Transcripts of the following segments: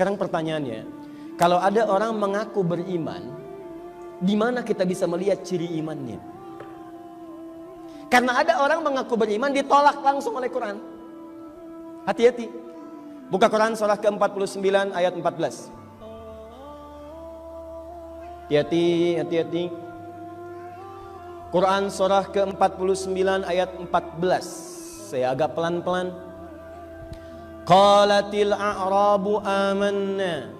Sekarang pertanyaannya, kalau ada orang mengaku beriman, di mana kita bisa melihat ciri imannya? Karena ada orang mengaku beriman ditolak langsung oleh Quran. Hati-hati. Buka Quran surah ke-49 ayat 14. Hati-hati. Quran surah ke-49 ayat 14. Saya agak pelan-pelan. Qalatil a'rabu amanna.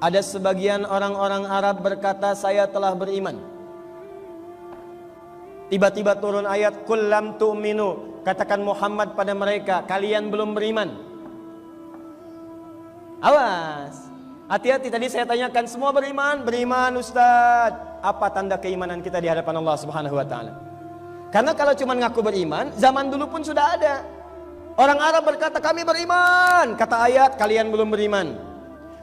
Ada sebagian orang-orang Arab berkata, saya telah beriman. Tiba-tiba turun ayat, qul lam tu'minu. Katakan Muhammad pada mereka, kalian belum beriman. Awas, hati-hati. Tadi saya tanyakan, semua beriman? Beriman Ustaz. Apa tanda keimanan kita di hadapan Allah Subhanahu wa ta'ala? Karena kalau cuma ngaku beriman, zaman dulu pun sudah ada. Orang Arab berkata, kami beriman. Kata ayat, kalian belum beriman.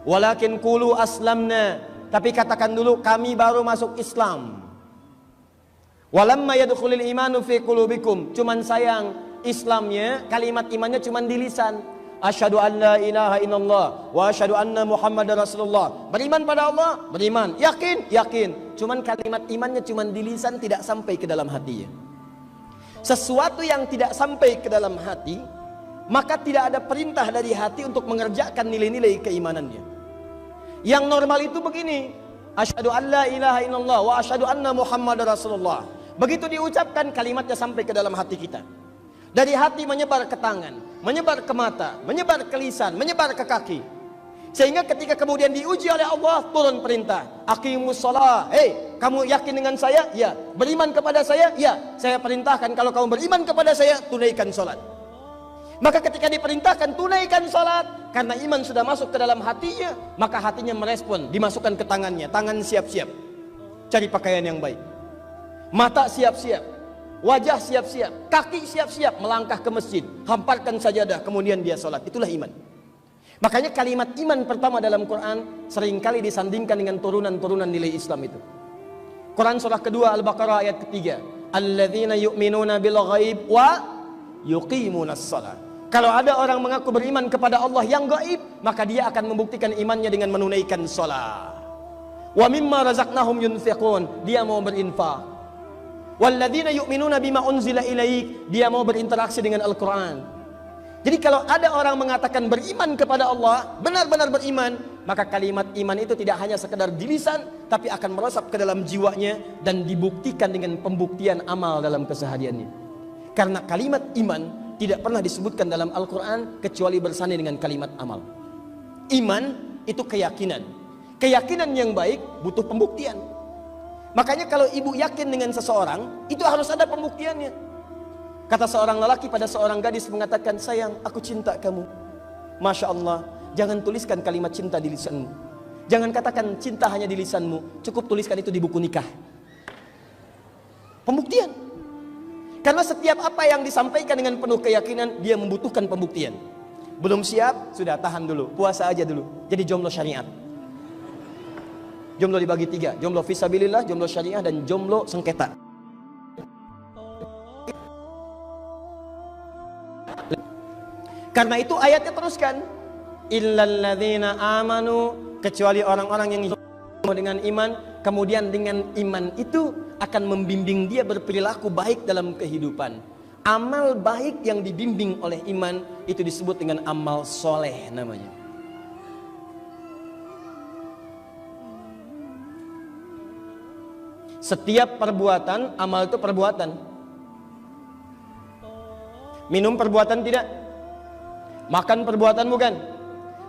Walakin qulu aslamna. Tapi katakan dulu, kami baru masuk Islam. Walamma yadkhulul imanu fi qulubikum. Cuman sayang, Islamnya, kalimat imannya cuman di lisan. Asyhadu an la ilaha illallah wa asyhadu anna Muhammadar Rasulullah. Beriman pada Allah, beriman. Yakin, yakin. Cuman kalimat imannya cuman di lisan, tidak sampai ke dalam hatinya. Sesuatu yang tidak sampai ke dalam hati, maka tidak ada perintah dari hati untuk mengerjakan nilai-nilai keimanannya. Yang normal itu begini, asyhadu an la ilaha illallah wa asyhadu anna Muhammadar Rasulullah. Begitu diucapkan, kalimatnya sampai ke dalam hati kita. Dari hati menyebar ke tangan, menyebar ke mata, menyebar ke lisan, menyebar ke kaki. Sehingga ketika kemudian diuji oleh Allah, turun perintah, aqimus shalah. Hei, kamu yakin dengan saya? Ya. Beriman kepada saya? Ya. Saya perintahkan kalau kamu beriman kepada saya, tunaikan salat. Maka ketika diperintahkan tunaikan salat, karena iman sudah masuk ke dalam hatinya, maka hatinya merespon, dimasukkan ke tangannya. Tangan siap-siap, cari pakaian yang baik. Mata siap-siap, wajah siap-siap, kaki siap-siap melangkah ke masjid, hamparkan sajadah, kemudian dia salat. Itulah iman. Makanya kalimat iman pertama dalam Quran seringkali disandingkan dengan turunan-turunan nilai Islam itu. Quran surah kedua Al-Baqarah ayat ketiga, alladzina yu'minuna bil ghaib wa yuqimunas shalah. Kalau ada orang mengaku beriman kepada Allah yang gaib, maka dia akan membuktikan imannya dengan menunaikan shalah. Wa mimma razaqnahum yunfiqun, dia mau berinfak. Walladzina yu'minuna bima unzila ilaik, dia mau berinteraksi dengan Al-Quran. Jadi kalau ada orang mengatakan beriman kepada Allah, benar-benar beriman, maka kalimat iman itu tidak hanya sekedar di lisan, tapi akan meresap ke dalam jiwanya dan dibuktikan dengan pembuktian amal dalam kesehariannya. Karena kalimat iman tidak pernah disebutkan dalam Al-Quran kecuali bersanding dengan kalimat amal. Iman itu keyakinan. Keyakinan yang baik butuh pembuktian. Makanya kalau ibu yakin dengan seseorang, itu harus ada pembuktiannya. Kata seorang lelaki pada seorang gadis mengatakan, sayang, aku cinta kamu. Masya Allah, jangan tuliskan kalimat cinta di lisanmu. Jangan katakan cinta hanya di lisanmu, cukup tuliskan itu di buku nikah. Pembuktian. Karena setiap apa yang disampaikan dengan penuh keyakinan, dia membutuhkan pembuktian. Belum siap, sudah tahan dulu, puasa aja dulu. Jadi jomblo syariat. Jomblo dibagi tiga, jomblo fisabilillah, jomblo syariah, dan jomblo sengketa. Karena itu ayatnya teruskan, illalladzina amanu, kecuali orang-orang yang dengan iman, kemudian dengan iman itu akan membimbing dia berperilaku baik dalam kehidupan. Amal baik yang dibimbing oleh iman itu disebut dengan amal soleh namanya. Setiap perbuatan, amal itu perbuatan. Minum perbuatan tidak? Makan perbuatan bukan?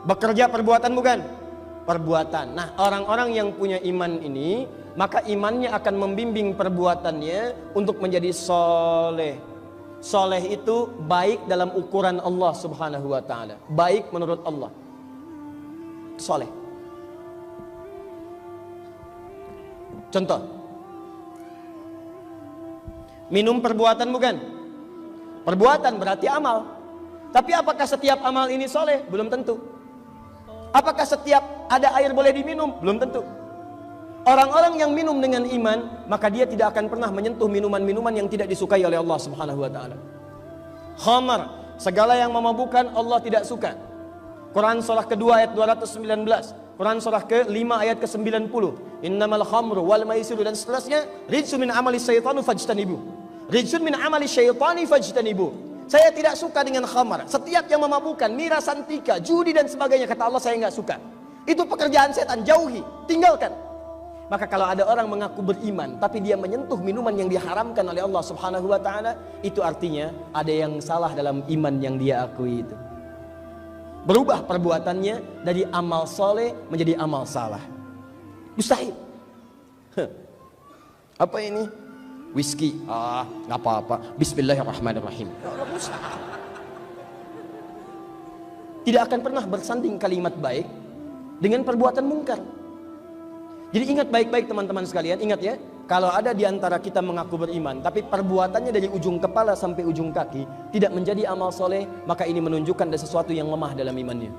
Bekerja perbuatan bukan? Perbuatan. Nah, orang-orang yang punya iman ini, maka imannya akan membimbing perbuatannya untuk menjadi soleh. Soleh itu baik dalam ukuran Allah Subhanahu wa ta'ala. Baik menurut Allah. Soleh. Contoh. Minum perbuatan bukan? Perbuatan berarti amal. Tapi apakah setiap amal ini soleh? Belum tentu. Apakah setiap ada air boleh diminum? Belum tentu. Orang-orang yang minum dengan iman, maka dia tidak akan pernah menyentuh minuman-minuman yang tidak disukai oleh Allah Subhanahu wa ta'ala. Khamar, segala yang memabukkan Allah tidak suka. Quran surah kedua ayat 219. Quran surah ke-5 ayat ke-90. Innamal khamru wal maisiru dan seterusnya. Rijsun min amali syaitani fajtanibu. Rijsun min amali syaitani fajtanibu. Saya tidak suka dengan khamar. Setiap yang memabukkan, miras, santika, judi dan sebagainya, kata Allah saya nggak suka. Itu pekerjaan setan, jauhi, tinggalkan. Maka kalau ada orang mengaku beriman tapi dia menyentuh minuman yang diharamkan oleh Allah Subhanahu wa taala, itu artinya ada yang salah dalam iman yang dia akui itu. Berubah perbuatannya dari amal soleh menjadi amal salah. Mustahil. Apa ini? Whisky. Nggak apa-apa. Bismillahirrahmanirrahim. Tidak akan pernah bersanding kalimat baik dengan perbuatan mungkar. Jadi ingat baik-baik teman-teman sekalian, ingat ya, kalau ada di antara kita mengaku beriman, tapi perbuatannya dari ujung kepala sampai ujung kaki tidak menjadi amal soleh, maka ini menunjukkan ada sesuatu yang lemah dalam imannya.